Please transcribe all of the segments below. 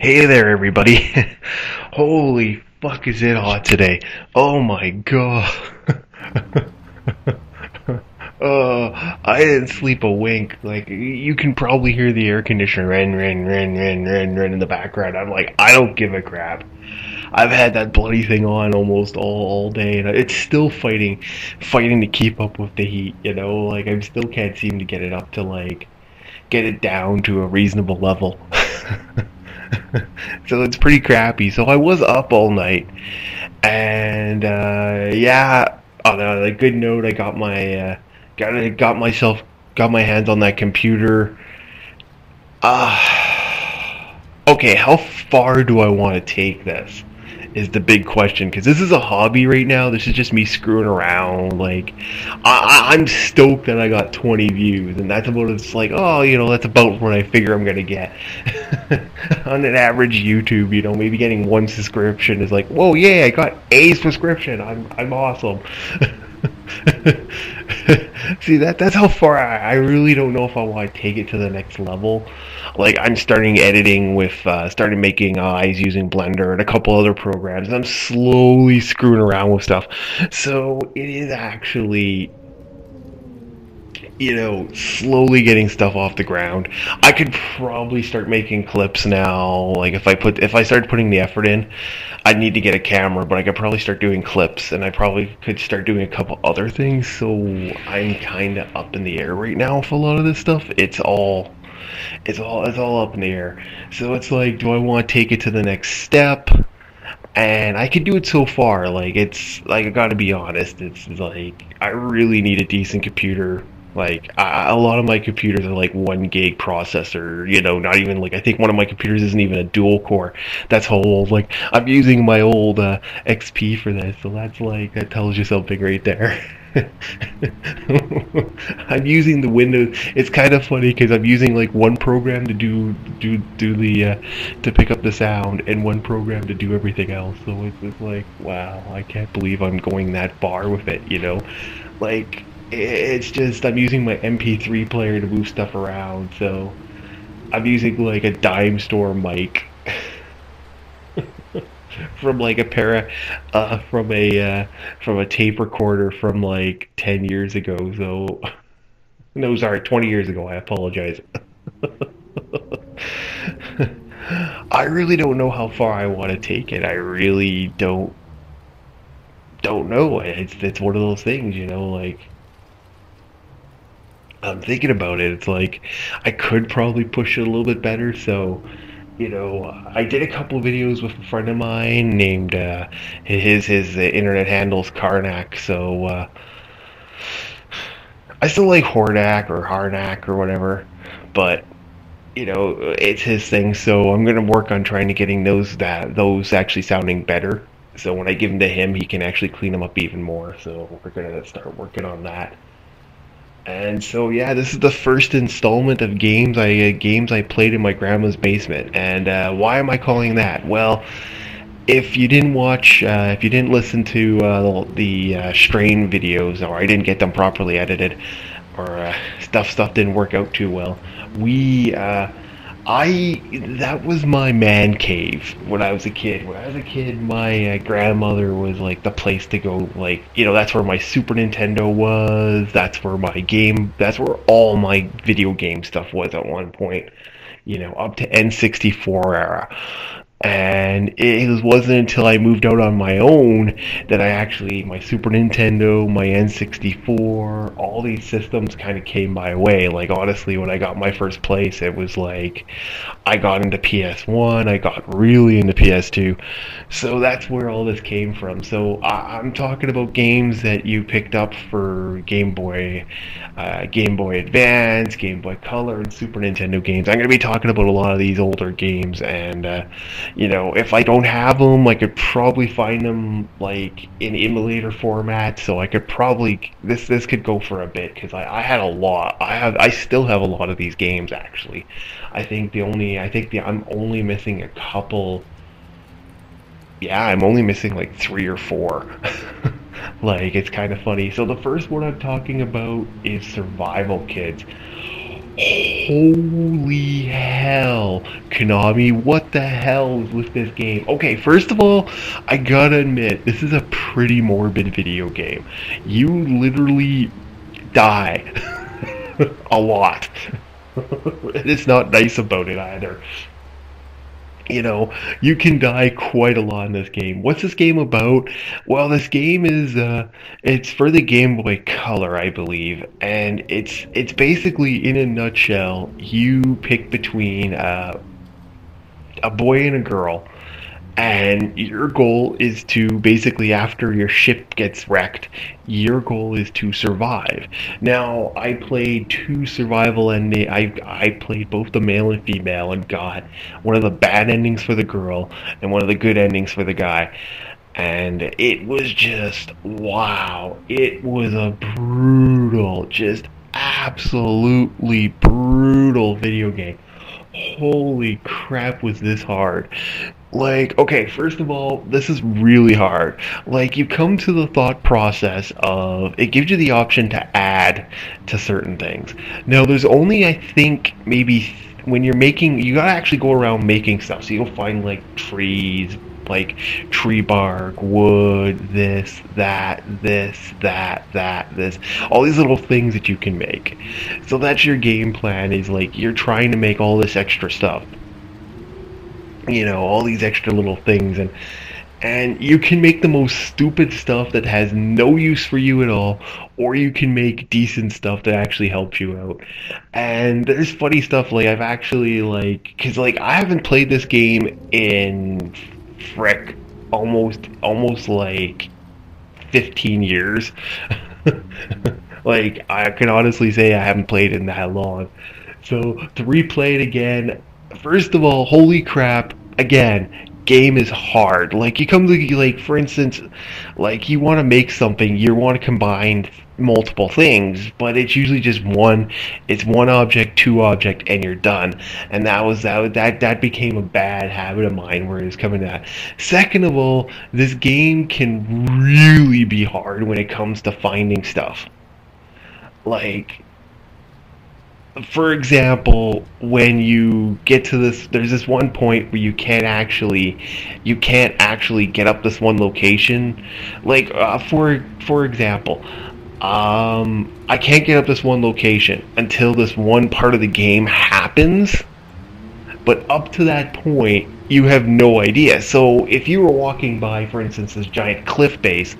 Hey there, everybody. Holy fuck, is it hot today? Oh my god. I didn't sleep a wink. Like, you can probably hear the air conditioner run in the background. I'm like, I don't give a crap. I've had that bloody thing on almost all day, and it's still fighting to keep up with the heat, you know? Like, I still can't seem to get it up to, like, get it down to a reasonable level. So it's pretty crappy. So I was up all night, and yeah, on a good note, I got my got my hands on that computer. Okay, how far do I want to take this? Is the big question, because this is a hobby right now. This is just me screwing around. Like, I'm stoked that I got 20 views, and that's about it's like, oh, that's about what I figure I'm gonna get on an average YouTube. Maybe getting one subscription is like, whoa, yeah, I got a subscription. I'm awesome. See, that's how far I really don't know if I want to take it to the next level. Like, I'm starting editing with started making eyes using Blender and a couple other programs, and I'm slowly screwing around with stuff. So it is actually, slowly getting stuff off the ground. I could probably start making clips now. Like, if I started putting the effort in, I'd need to get a camera, but I could probably start doing clips, and I probably could start doing a couple other things. So I'm kind of up in the air right now with a lot of this stuff. It's all up in the air. So it's like, do I want to take it to the next step? And I could do it so far. Like, it's like, I gotta be honest. It's like, I really need a decent computer. Like, a lot of my computers are like 1 gig processor. Not even like, I think one of my computers isn't even a dual core. That's how old. Like, I'm using my old XP for this, so that tells you something right there. I'm using the Windows. It's kind of funny because I'm using like one program to do the to pick up the sound, and one program to do everything else. So it's like, wow, I can't believe I'm going that far with it. Like, it's just, I'm using my MP3 player to move stuff around. So I'm using like a dime store mic from like a pair of from a tape recorder from like 10 years ago. So no, sorry, 20 years ago. I apologize. I really don't know how far I want to take it. I really don't know. It's one of those things, like, I'm thinking about it. It's like, I could probably push it a little bit better. So, I did a couple of videos with a friend of mine named his internet handle's Karnak. So I still like Hordak or Harnak or whatever, but it's his thing. So I'm gonna work on trying to getting those actually sounding better. So when I give them to him, he can actually clean them up even more. So we're gonna start working on that. And so yeah, this is the first installment of games I played in my grandma's basement. And why am I calling that? Well, if you didn't listen to the strain videos, or I didn't get them properly edited, or stuff didn't work out too well, we that was my man cave when I was a kid. When I was a kid, my grandmother was like the place to go. Like, that's where my Super Nintendo was. That's where all my video game stuff was at one point. Up to N64 era. And it wasn't until I moved out on my own that my Super Nintendo, my N64, all these systems kind of came my way. Like, honestly, when I got my first place, it was like, I got into PS1, I got really into PS2. So that's where all this came from. So I'm talking about games that you picked up for Game Boy Advance, Game Boy Color, and Super Nintendo games. I'm going to be talking about a lot of these older games, and if I don't have them, I could probably find them like in emulator format. So I could probably this could go for a bit, because I had a lot. I still have a lot of these games actually. I'm only missing a couple. Yeah, I'm only missing like 3 or 4. Like, it's kind of funny. So the first one I'm talking about is Survival Kids. Holy hell, Konami, what the hell is with this game? Okay, first of all, I gotta admit, this is a pretty morbid video game. You literally die a lot. And it's not nice about it either. You know, you can die quite a lot in this game. What's this game about? Well, this game is it's for the Game Boy Color, I believe, and it's basically, in a nutshell, you pick between a boy and a girl, and your goal is to basically, after your ship gets wrecked, your goal is to survive. Now, I played two survival ending. I played both the male and female, and got one of the bad endings for the girl and one of the good endings for the guy. And it was just wow. It was a brutal, just absolutely brutal video game. Holy crap, was this hard. Like, okay, first of all, this is really hard. Like, you come to the thought process of, it gives you the option to add to certain things. Now, there's only, I think, maybe when you're making, you gotta actually go around making stuff. So you'll find, like, trees, like tree bark, wood, this, all these little things that you can make. So that's your game plan, is like, you're trying to make all this extra stuff. You know, all these extra little things, and you can make the most stupid stuff that has no use for you at all, or you can make decent stuff that actually helps you out. And there's funny stuff, like, I've actually, like, because, like, I haven't played this game in frick almost like 15 years. Like, I can honestly say I haven't played it in that long. So to replay it again, first of all, holy crap, again, game is hard. Like, you come to, like, for instance, like, you want to make something, you want to combine multiple things, but it's usually just one. It's one object, two object, and you're done. And that became a bad habit of mine, where it's coming to that. Second of all, this game can really be hard when it comes to finding stuff. Like, for example, when you get to this, there's this one point where you can't actually get up this one location. Like, for example, I can't get up this one location until this one part of the game happens. But up to that point, you have no idea. So if you were walking by, for instance, this giant cliff base,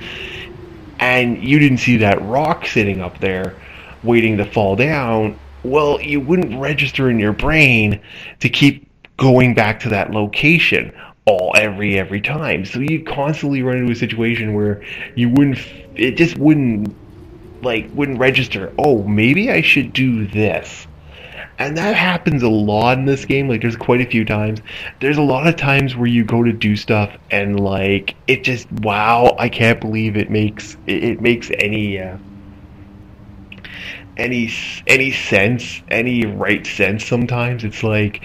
and you didn't see that rock sitting up there waiting to fall down, well, you wouldn't register in your brain to keep going back to that location every time. So you constantly run into a situation where it just wouldn't register. Oh, maybe I should do this. And that happens a lot in this game. Like, there's quite a few times. There's a lot of times where you go to do stuff, and, like, it just, wow, I can't believe it makes any sense, any right sense. Sometimes it's like,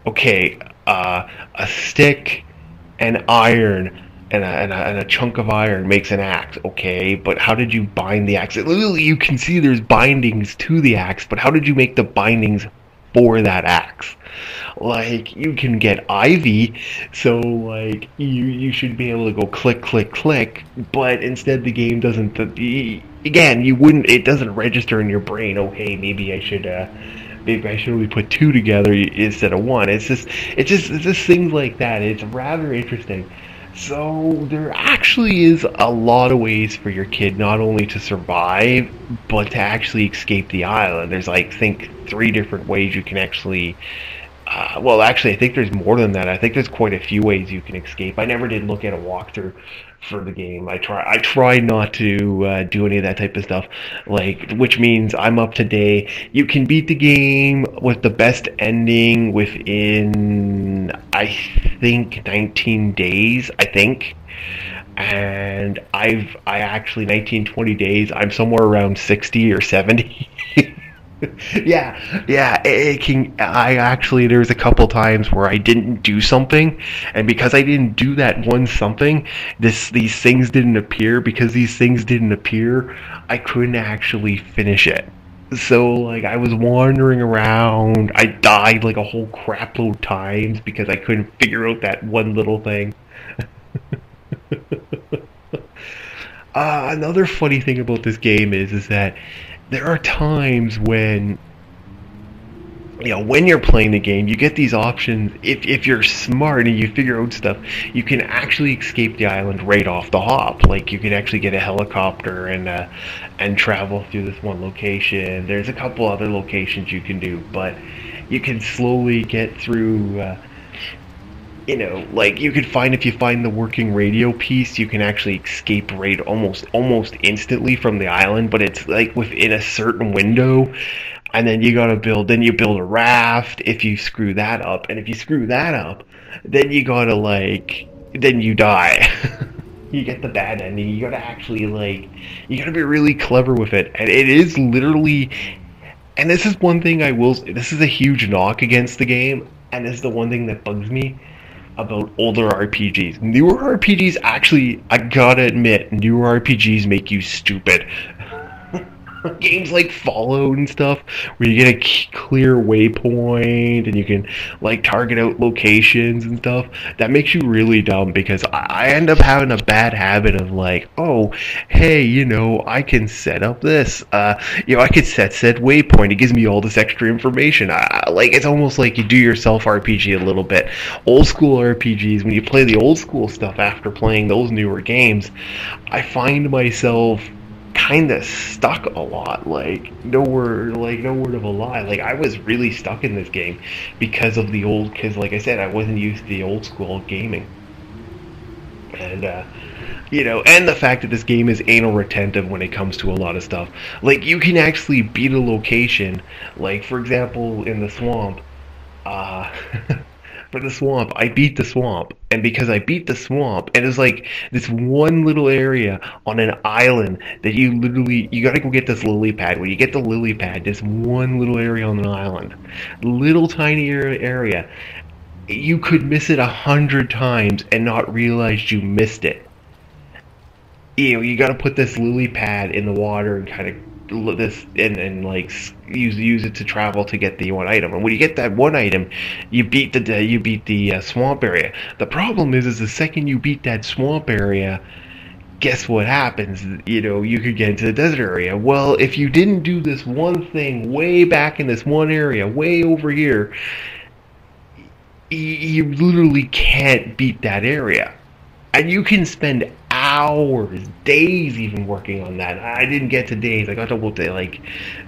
okay, a stick, and iron, and a chunk of iron makes an axe. Okay, but how did you bind the axe? Literally, you can see there's bindings to the axe, but how did you make the bindings for that axe? Like, you can get ivy, so, like, you should be able to go click, click, click, but instead the game doesn't. Again, it doesn't register in your brain. Oh, hey, maybe I should only put two together instead of one. It's just things like that. It's rather interesting. So there actually is a lot of ways for your kid not only to survive, but to actually escape the island. There's, like, think 3 different ways you can actually. Well, actually, I think there's more than that. I think there's quite a few ways you can escape. I never did look at a walkthrough for the game. I try not to do any of that type of stuff. Like, which means I'm up to date. You can beat the game with the best ending within, I think, 19 days. I think. And I actually, 19, 20 days, I'm somewhere around 60 or 70. Yeah, it can. I actually, there was a couple times where I didn't do something, and because I didn't do that one something, these things didn't appear. Because these things didn't appear, I couldn't actually finish it. So like I was wandering around. I died like a whole crapload times because I couldn't figure out that one little thing. Another funny thing about this game is that there are times when when you're playing the game, you get these options. If you're smart and you figure out stuff, you can actually escape the island right off the hop. Like you can actually get a helicopter and travel through this one location. There's a couple other locations you can do, but you can slowly get through. Like you could find if you find the working radio piece, you can actually escape right almost instantly from the island, but it's like within a certain window. And then you build a raft if you screw that up, and if you screw that up, then then you die. You get the bad ending. You gotta actually you gotta be really clever with it, and it is literally. And this is one thing this is a huge knock against the game, and this is the one thing that bugs me about older RPGs. Newer RPGs, actually, I gotta admit, newer RPGs make you stupid. Games like Fallout and stuff, where you get a clear waypoint and you can target out locations and stuff, that makes you really dumb because I end up having a bad habit of oh, hey, I can set up this, I could set said waypoint. It gives me all this extra information. It's almost like you do yourself RPG a little bit. Old school RPGs, when you play the old school stuff after playing those newer games, I find myself kind of stuck a lot. No word of a lie. I was really stuck in this game because of because like I said, I wasn't used to the old school gaming. And and the fact that this game is anal retentive when it comes to a lot of stuff. You can actually beat a location, for example in the swamp. uh for the swamp, I beat the swamp, and because I beat the swamp, and it's this one little area on an island that you gotta go get this lily pad. When you get the lily pad, this one little area on an island, little tiny area, you could miss it 100 times and not realize you missed it. You got to put this lily pad in the water and kind of this and use it to travel to get the one item. And when you get that one item, you beat the swamp area. The problem is the second you beat that swamp area, guess what happens? You could get into the desert area. Well, if you didn't do this one thing way back in this one area, way over here, you literally can't beat that area. And you can spend hours, days even working on that. I didn't get to days. I got to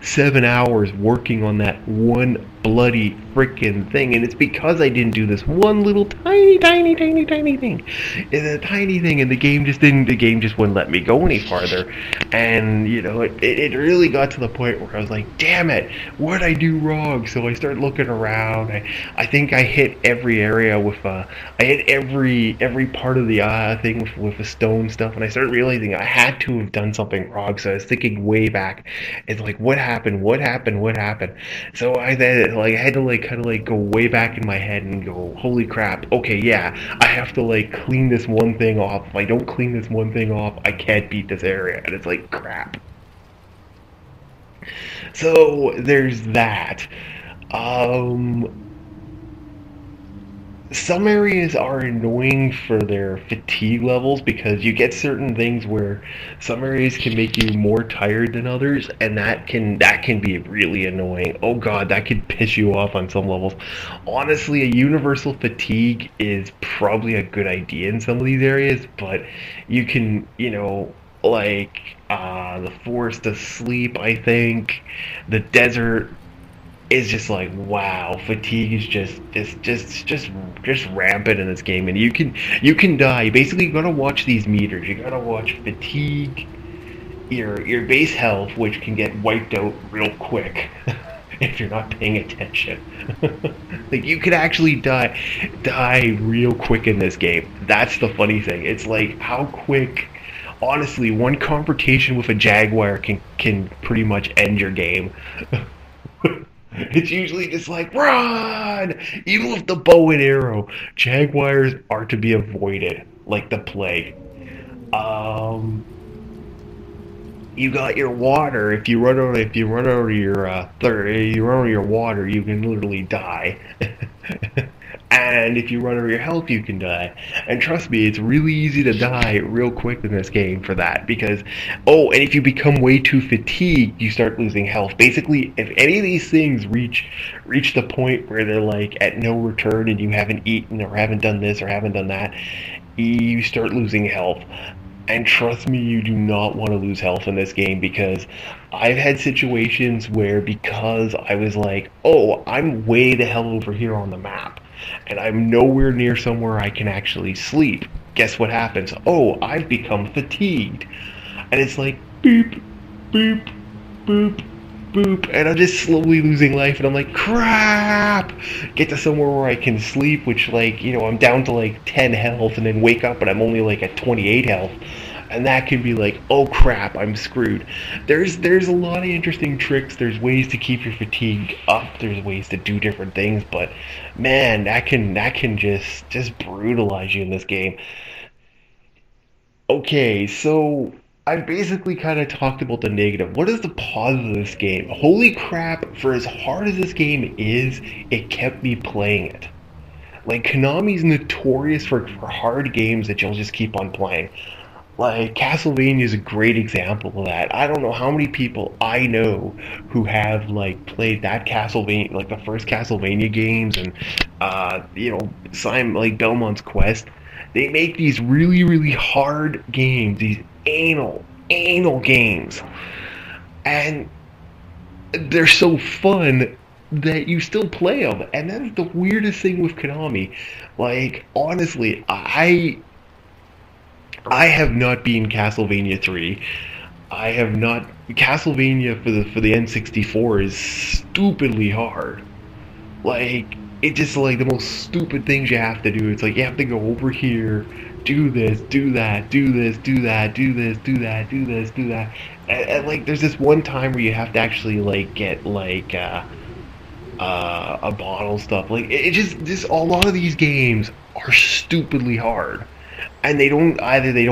7 hours working on that one bloody freaking thing. And it's because I didn't do this one little tiny thing. And a tiny thing, and the game just wouldn't let me go any farther. And it really got to the point where I was like, damn it, what'd I do wrong? So I started looking around. I think I hit every area I hit every part of the thing with the stone stuff, and I started realizing I had to have done something wrong. So I was thinking way back, it's what happened? So I had to kind of go way back in my head and go, holy crap, okay, yeah, I have to clean this one thing off. If I don't clean this one thing off, I can't beat this area. And it's crap. So there's that. Some areas are annoying for their fatigue levels because you get certain things where some areas can make you more tired than others, and that can be really annoying. Oh god, that could piss you off on some levels. Honestly, a universal fatigue is probably a good idea in some of these areas, but you can, the forest of sleep, I think, the desert is just wow, fatigue is just rampant in this game, and you can die. You basically gotta watch these meters. You gotta watch fatigue, your base health, which can get wiped out real quick if you're not paying attention. You could actually die real quick in this game. That's the funny thing. It's how quick. Honestly, one confrontation with a jaguar can pretty much end your game. It's usually just run! Even with the bow and arrow, jaguars are to be avoided like the plague. you got your water. If you run out of your you run out of your water, you can literally die. And if you run out of your health, you can die. And trust me, it's really easy to die real quick in this game for that because and if you become way too fatigued, you start losing health. Basically, if any of these things reach the point where they're like at no return and you haven't eaten or haven't done this or haven't done that, you start losing health. And trust me, you do not want to lose health in this game because I've had situations where because I was like, oh, I'm way the hell over here on the map and I'm nowhere near somewhere I can actually sleep. Guess what happens? Oh, I've become fatigued. And it's like, boop, boop, boop, boop, and I'm just slowly losing life, and I'm like, crap! Get to somewhere where I can sleep, which, like, I'm down to like 10 health, and then wake up and I'm only like at 28 health. And that can be like, oh crap, I'm screwed. There's a lot of interesting tricks. There's ways to keep your fatigue up. There's ways to do different things, but man, that can just brutalize you in this game. Okay, so I basically kind of talked about the negative. What is the positive of this game? Holy crap, for as hard as this game is, it kept me playing it. Like, Konami's notorious for hard games that you'll just keep on playing. Like, Castlevania is a great example of that. I don't know how many people I know who have, like, played that Castlevania, like, the first Castlevania games and, Simon, like, Belmont's Quest. They make these really, really hard games, these anal games. And they're so fun that you still play them. And that's the weirdest thing with Konami. Like, honestly, I have not beaten Castlevania 3. I have not. Castlevania for the N64 is stupidly hard. Like, it's just like the most stupid things you have to do. It's like you have to go over here, do this, do that, do this, do that, do this, do that, do this, do that. And like, there's this one time where you have to actually like get like a bottle stuff. Like, it just a lot of these games are stupidly hard, and they don't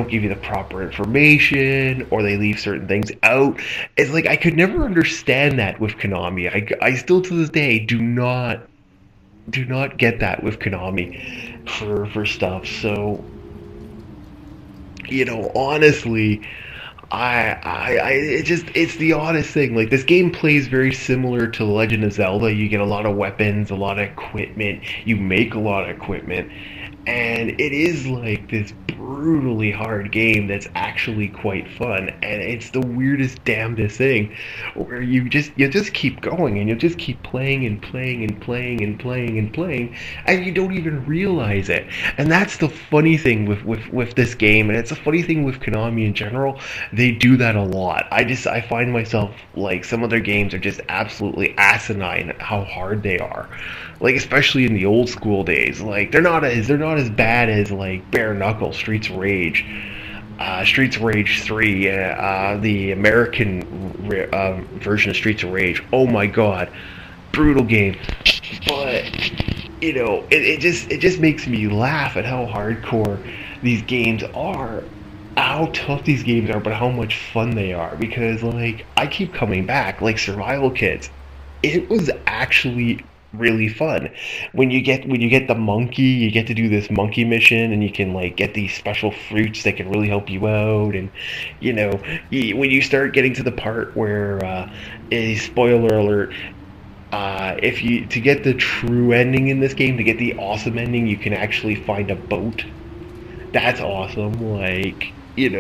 give you the proper information or they leave certain things out. It's like I could never understand that with Konami. I still to this day do not get that with Konami for stuff. So honestly, it's the oddest thing. Like, this game plays very similar to Legend of Zelda. You get a lot of weapons, a lot of equipment. You make a lot of equipment, and it is like this brutally hard game that's actually quite fun. And it's the weirdest, damnedest thing, where you just keep going and you just keep playing and playing and playing and playing and playing, and you don't even realize it. And that's the funny thing with this game, and it's a funny thing with Konami in general. They do that a lot. I find myself like some of their games are just absolutely asinine at how hard they are. Like, especially in the old school days. Like, they're not as bad as like Bare Knuckle, Streets of Rage 3, the American version of Streets of Rage. Oh my god, brutal game. But it just makes me laugh at how hardcore these games are, how tough these games are, but how much fun they are. Because like, I keep coming back, like Survival Kids. It was actually really fun. When you get the monkey, you get to do this monkey mission, and you can like get these special fruits that can really help you out. And when you start getting to the part where, a spoiler alert, if you to get the true ending in this game, to get the awesome ending, you can actually find a boat. That's awesome. Like, you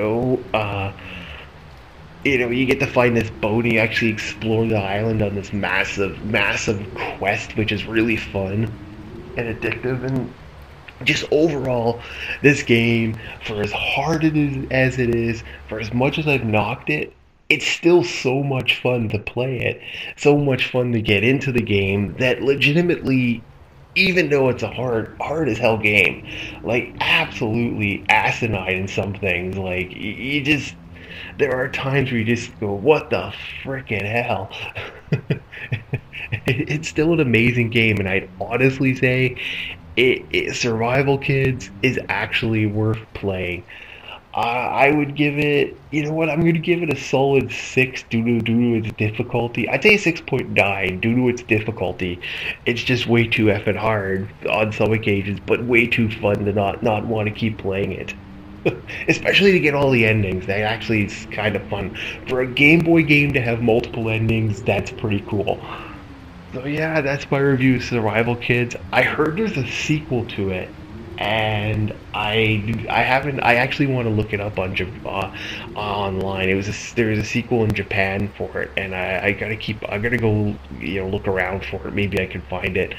get to find this boat and you actually explore the island on this massive, massive quest, which is really fun and addictive. And just overall, this game, for as hard as it is, for as much as I've knocked it, it's still so much fun to play it. So much fun to get into the game that legitimately, even though it's a hard as hell game, like absolutely asinine in some things, like you just there are times where you just go, what the frickin' hell? It's still an amazing game, and I'd honestly say Survival Kids is actually worth playing. I would give it, you know what, I'm going to give it a solid 6 due to its difficulty. I'd say 6.9 due to its difficulty. It's just way too effing hard on some occasions, but way too fun to not want to keep playing it. Especially to get all the endings. That actually is kind of fun. For a Game Boy game to have multiple endings, that's pretty cool. So yeah, that's my review of Survival Kids. I heard there's a sequel to it, and I haven't. I actually want to look it up on online. There was a sequel in Japan for it, and I gotta go look around for it. Maybe I can find it.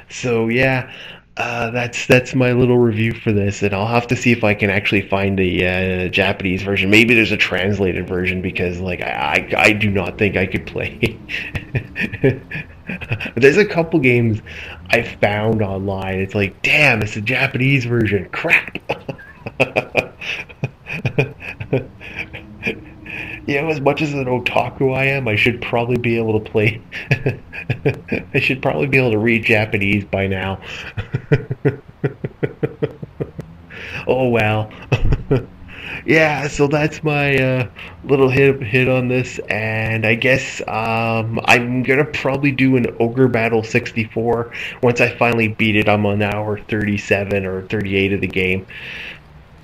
So yeah. That's my little review for this, and I'll have to see if I can actually find the Japanese version. Maybe there's a translated version because, like, I do not think I could play. There's a couple games I found online. It's like, damn, it's a Japanese version. Crap. As much as an otaku I am, I should probably be able to play. I should probably be able to read Japanese by now. Oh well. Yeah, so that's my little hit on this, and I guess I'm gonna probably do an Ogre Battle 64 once I finally beat it. I'm on hour 37 or 38 of the game.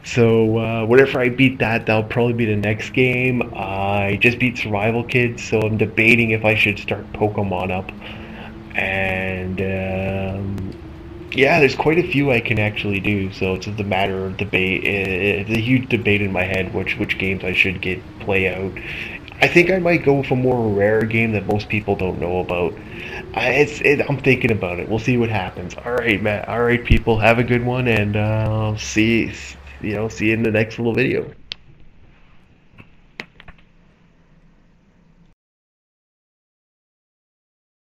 So whenever I beat that, that'll probably be the next game. I just beat Survival Kids, so I'm debating if I should start Pokemon up. And yeah, there's quite a few I can actually do. So it's just a matter of debate. It's a huge debate in my head which games I should get play out. I think I might go with a more rare game that most people don't know about. I'm thinking about it. We'll see what happens. All right, Matt. All right, people. Have a good one, and see you in the next little video.